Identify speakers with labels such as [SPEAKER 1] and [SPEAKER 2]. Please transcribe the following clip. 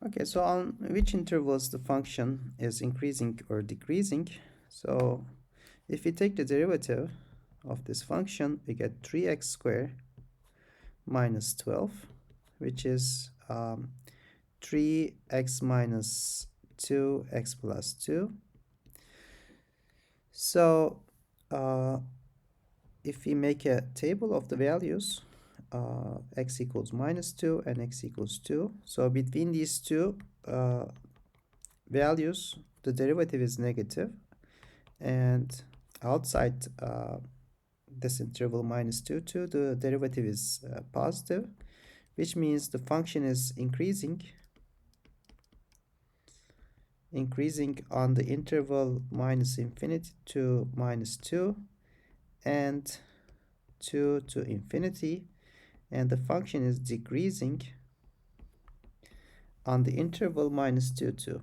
[SPEAKER 1] Okay, so on which intervals the function is increasing or decreasing? So if we take the derivative of this function, we get 3x squared minus 12, which is 3x minus 2x plus 2. So if we make a table of the values, x equals minus 2 and x equals 2. So between these two values, the derivative is negative, and outside this interval minus 2, the derivative is positive, which means the function is increasing on the interval minus infinity to minus 2 and 2 to infinity, and the function is decreasing on the interval minus 2 to